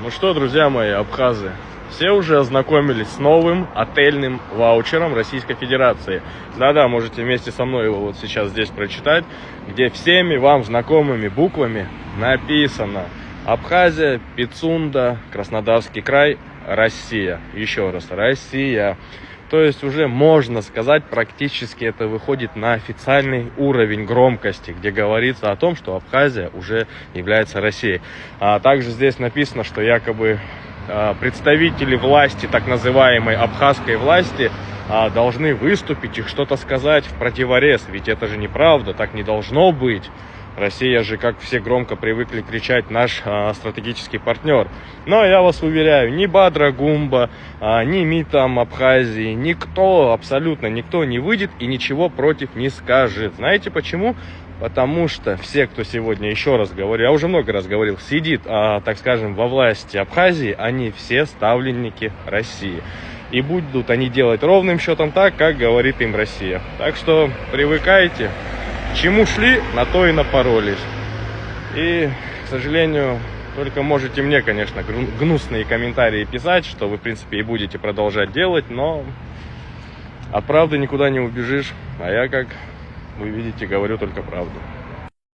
Ну что, друзья мои, абхазы, все уже ознакомились с новым отельным ваучером Российской Федерации. Да-да, можете вместе со мной его вот сейчас здесь прочитать, где всеми вам знакомыми буквами написано: Абхазия, Пицунда, Краснодарский край, Россия. Еще раз, Россия. То есть уже можно сказать, практически это выходит на официальный уровень громкости, где говорится о том, что Абхазия уже является Россией. А также здесь написано, что якобы представители власти, так называемой абхазской власти, должны выступить и что-то сказать в противовес. Ведь это же неправда, так не должно быть. Россия же, как все громко привыкли кричать, наш стратегический партнер. Но я вас уверяю, ни Бадра Гумба, ни МИДом Абхазии, никто, абсолютно никто не выйдет и ничего против не скажет. Знаете почему? Потому что все, кто сегодня, еще раз говорю, я уже много раз говорил, сидит, так скажем, во власти Абхазии, они все ставленники России. И будут они делать ровным счетом так, как говорит им Россия. Так что привыкайте. Чему шли, на то и напоролись. И, к сожалению, только можете мне, конечно, гнусные комментарии писать, что вы, в принципе, и будете продолжать делать, но от правды никуда не убежишь. А я, как вы видите, говорю только правду.